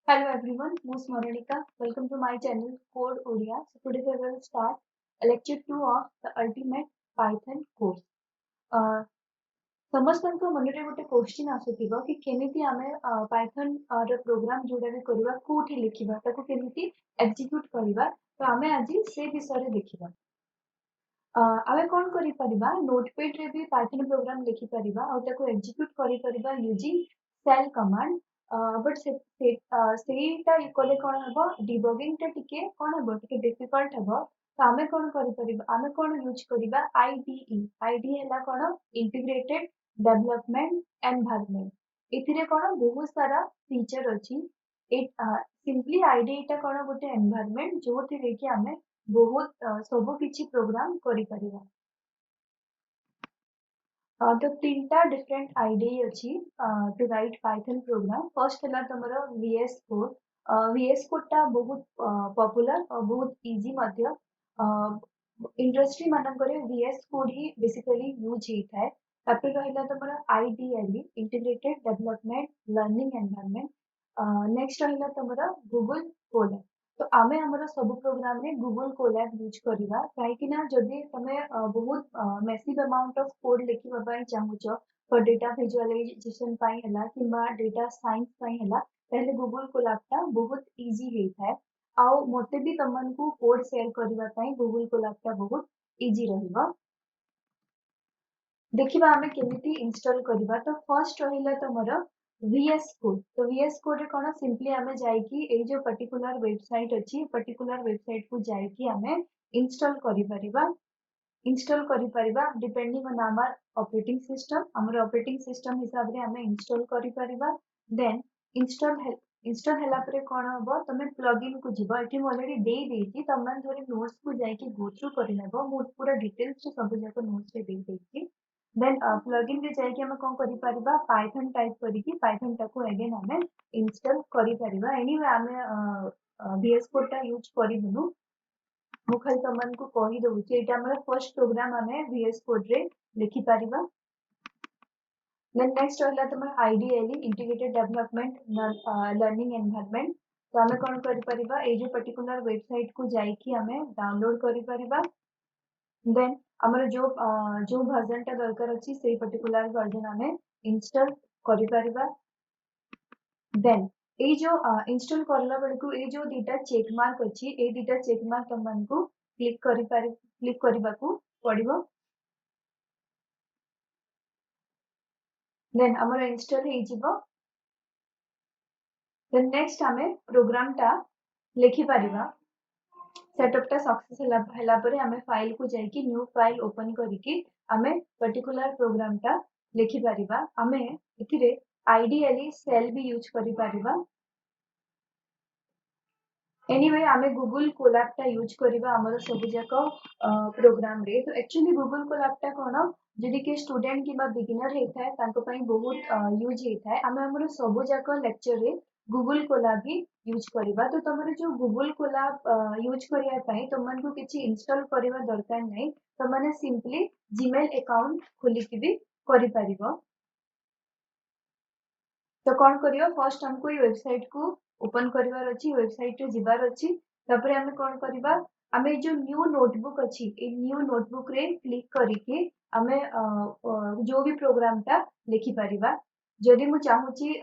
Hello everyone, ମୁଁ ସ୍ମରଣିକା. Welcome to my channel Code Odia. So today we will start lecture 2 of the ultimate Python course. Uh, ସମସ୍ତଙ୍କ ମନରେ ଗୋଟେ question ଆସୁଥିବ କି କେମିତି ଆମେ ପାଇଥନ୍ ର ପ୍ରୋଗ୍ରାମ ଯୋଉଟା ବି କରିବା କୋଉଠି ଲେଖିବା ତାକୁ କେମିତି ଏକ୍ଜିକ୍ୟୁଟ କରିବା ତ ଆମେ ଆଜି ସେ ବିଷୟରେ ଦେଖିବା ଆମେ କ'ଣ କରିପାରିବା ନୋଟପ୍ୟାଡ୍ ରେ ବି ପାଇଥନ୍ ପ୍ରୋଗ୍ରାମ ଲେଖିପାରିବା ଆଉ ତାକୁ ଏକ୍ଜିକ୍ୟୁଟ କରିପାରିବା ୟୁଜିଂ ସେଲ୍ କମାଣ୍ଡ ବଟ୍ ସେଇଟା କଲେ କ'ଣ ହେବ ଡିବଗିଂଟା ଟିକେ କ'ଣ ହେବ ଟିକେ ଡିଫିକଲ୍ଟ ହେବ ତ ଆମେ କ'ଣ କରିପାରିବା ଆମେ କ'ଣ ୟୁଜ୍ କରିବା ଆଇଡିଇ ହେଲା କ'ଣ ଇଣ୍ଟିଗ୍ରେଟେଡ୍ ଡେଭଲପମେଣ୍ଟ ଏନଭାयरमेंट ଏଥିରେ କ'ଣ ବହୁତ ସାରା ଫିଚର ଅଛି ସିମ୍ପଲି ଆଇଡିଇଟା କ'ଣ ଗୋଟେ ଏନଭାयरमेंट ଯୋଉଥିରେ କି ଆମେ ବହୁତ ସବୁ କିଛି ପ୍ରୋଗ୍ରାମ କରିପାରିବା तो तीनटा डिफरेंट आईडीई अच्छी to write python program first है तुमर VS कोड टा बहुत पॉपुलर और बहुत इजी मध्य इंडस्ट्री मानकरे VS कोड ही बेसिकली यूज होता है तापर रहिला तुमर IDLE integrated development learning environment next रहिला तुमर गूगल कोलैब तो आमे हमर सब प्रोग्राम रे गूगल कोलैब यूज करिवा काहेकि ना जदि तमे बहुत मैसिव अमाउंट ऑफ कोड लिखिबा पई चाहुचो फॉर डेटा विजुअलाइजेशन पई हला किबा डेटा साइंस पई हला पहले गूगल कोलैब टा बहुत इजी हेता आउ मोते भी तमनको कोड शेयर करिवा पई गूगल कोलैब टा बहुत इजी रहिबा देखिबा हमें केमिति इंस्टॉल करिबा तो फर्स्ट रहिला तमर VS कोड तो VS कोड रे कोन सिंपली हमें जाई कि ए जो पर्टिकुलर वेबसाइट अछि पर्टिकुलर वेबसाइट को जाई कि हमें इंस्टॉल करि परिबा depending on our operating system हमर ऑपरेटिंग सिस्टम हिसाब रे हमें इंस्टॉल करि परिबा देन इंस्टॉल हला परे कोन हबो तमे प्लगइन को जिबो एठी म ऑलरेडी दे देछि तमे थोड़ी नोट्स को जाई कि गो थ्रू करि नेबो मु पूरा डिटेल्स से सब जाको नोट्स रे दे देछि देन प्लगइन रे जाई कि हम कोन करि परिबा पाइथन टाइप करि कि पाइथन टाको अगेन हमें इंस्टॉल करि परिबा एनीवे हमें VS कोड टा यूज करिबुनु मु खाली तमनको कहि दउछि एटा हमर फर्स्ट प्रोग्राम हमें VS कोड रे लिखि परिबा देन नेक्स्ट रहला तमर IDLE integrated development learning environment तो हमें कोन करि परिबा ए जो पर्टिकुलर वेबसाइट को जाई कि हमें डाउनलोड करि परिबा देन हमर जो वर्जन टा दरकार अछि से पर्टिकुलर वर्जन हमें इंस्टॉल करि परिबा देन ए जो इंस्टॉल करला बेले को ए जो दीटा चेक मार्क अछि ए दीटा चेक मार्क तमनको क्लिक करबा को पड़िबो देन हमर इंस्टॉल हे जिवो देन नेक्स्ट हमें प्रोग्राम टा लिखि परिबा सेटअप टा सक्सेस हला परे हमें फाइल को जाई कि न्यू फाइल ओपन करी कि हमें पर्टिकुलर प्रोग्राम टा लिखि परिबा हमें इथिरे आइडियली सेल भी यूज करि परिबा एनीवे आमे गूगल कोलैब टा यूज करिबा हमर सब जाको प्रोग्राम रे तो एक्चुअली गूगल कोलैब टा कोन जदि के स्टूडेंट किबा बिगिनर हेता है तांको पई बहुत यूज हेता है आमे हमर सब जाको लेक्चर रे गूगल कोलैब ही यूज करिबा तो तमरे जो गूगल कोलैब यूज करिया पई तमन को किछि इंस्टॉल करिबा दरकार नै तो माने सिंपली जीमेल अकाउंट खोली के भी करि परिबो तो कौन करियो फर्स्ट हमको ये वेबसाइट को ओपन करिवार अछि वेबसाइट रे जिबार अछि तबरे हमें कौन करिबा हमें जो न्यू नोटबुक अछि ए न्यू नोटबुक रे क्लिक करिके हमें जो भी प्रोग्राम टा लिखि परिबा जदि मु चाहूची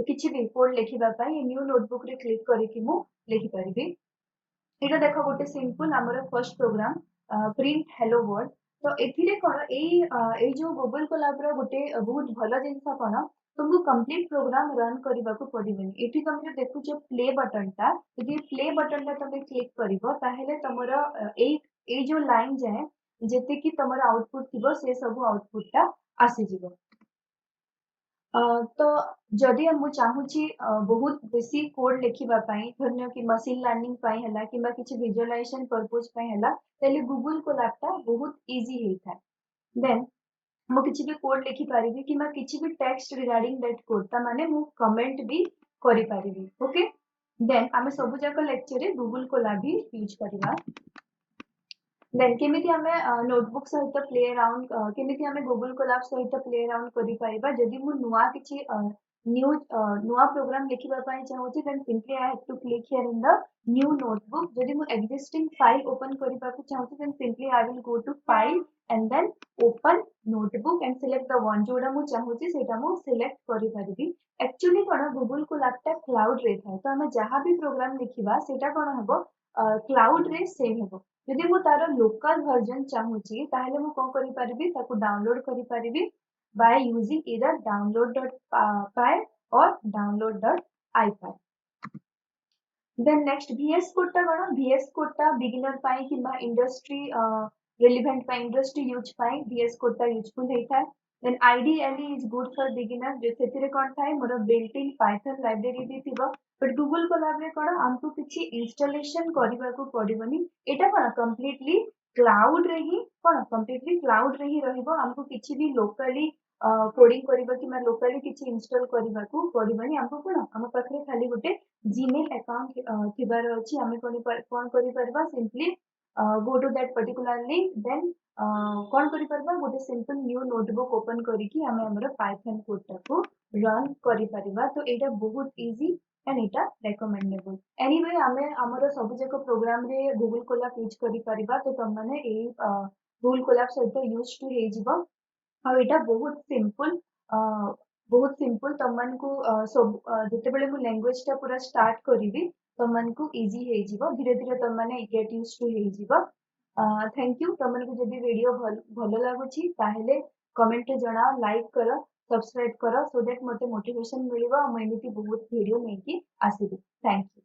किछि भी कोड लिखिबा पई न्यू नोटबुक रे क्लिक करिके मु लिखि परिबी एटा देखो गोटे सिंपल हमर first program print hello world तो एथिरे कोन ए जो गूगल कोलैब रो गोटे बहुत भलो जिंस कोन तुमको कंप्लीट प्रोग्राम रन करबा को पड़िबनी एठी तुम जो देखु जो प्ले बटन टा यदि प्ले बटन टा तुम क्लिक करिवो ताहेले तमरो ए जो लाइन जाए जेते कि तमरो आउटपुट थिबो से सब आउटपुट टा आसी जिवो तो जदि हम चाहूची बहुत बेसी कोड लिखिबा पई धन्य कि मशीन लर्निंग पई हला किबा किछि विजुअलाइजेशन पर्पस पई हला तले गूगल कोलैब टा बहुत इजी हेता देन मु किछि भी कोड लिखि परिबी किबा किछि भी टेक्स्ट रिगार्डिंग दैट कोड ता माने मु कमेंट भी करि परिबी ओके देन आमे सब जाक लेक्चर रे गूगल कोलैब भी यूज करिवा देन केमिति हमें नोटबुक सहित प्ले अराउंड केमिति हमें गूगल कोलैब सहित प्ले अराउंड करि परिबा जदि मु नुवा किछि नुआ प्रोग्राम लिखिबा पई चाहूची then simply I have to click here in the new notebook जदि मु एक्जिस्टिंग फाइल ओपन करिबा को चाहूची then simply I will go to file and then open notebook and select the one जोडा मु चाहूची सेटा मु सिलेक्ट करि परिबी एक्चुअली कोन गूगल को लैपटॉप क्लाउड रे थाए तो हमें जहां भी प्रोग्राम लिखिबा सेटा कोन हबो क्लाउड रे सेव हबो जदि मु तार लोकल वर्जन चाहूची ताहेले मु कोन करि परिबी ताको डाउनलोड करि परिबी by using either download.py or download.ipy. Then next VS Code टा कौन VS Code टा beginner पाई किंबा industry relevant पाई industry use पाई VS Code टा useful होता है. Then IDLE is good for beginner जैसे तेरे कौन था है मोरा built-in Python library भी थी but Google Colab रे कौन हमको किसी installation करिबा को पड़िबनी एटा कौन completely cloud रे ही कौन completely cloud रे ही रहिबो हमको किसी भी locally कोडिंग करिबा कि मैं लोकली किछि इंस्टॉल करिबा को पड़िबनी हमको कोन हम पाखरे खाली गोटे जीमेल अकाउंट थिबार अछि हमें कोन करि परबा simply go to that particular link then कोन करि परबा गोटे सिंपल न्यू नोटबुक ओपन करिकि हमें हमर पाइथन कोड टाको रन करि परिबा तो एटा बहुत easy and Etah recommendable anyway हमें हमर सब जक प्रोग्राम रे गूगल कोलैब यूज करि परिबा तो तुम माने ए गूगल कोलैब सहित यूज टू हे जिवो ଆଉ ଏଇଟା ବହୁତ ସିମ୍ପଲ ତମମାନଙ୍କୁ ସବୁ ଯେତେବେଳେ ମୁଁ ଲାଙ୍ଗୁଏଜ ଟା ପୁରା ଷ୍ଟାର୍ଟ କରିବି ତମମାନଙ୍କୁ ଇଜି ହେଇଯିବ ଧୀରେ ଧୀରେ ତମମାନେ ଗେଟ୍ ୟୁଜ ଟୁ ହେଇଯିବ ଥ୍ୟାଙ୍କ ୟୁ ତମମାନଙ୍କୁ ଯଦି ଭିଡିଓ ଭଲ ଲାଗୁଛି ତାହେଲେ କମେଣ୍ଟରେ ଜଣାଅ ଲାଇକ୍ କର ସବସ୍କ୍ରାଇବ କର ସୋ ଦ୍ୟାଟ ମୋତେ ମୋଟିଭେସନ ମିଳିବ ଆଉ ମୁଁ ଏମିତି ବହୁତ ଭିଡିଓ ନେଇକି ଆସିବି ଥ୍ୟାଙ୍କ ୟୁ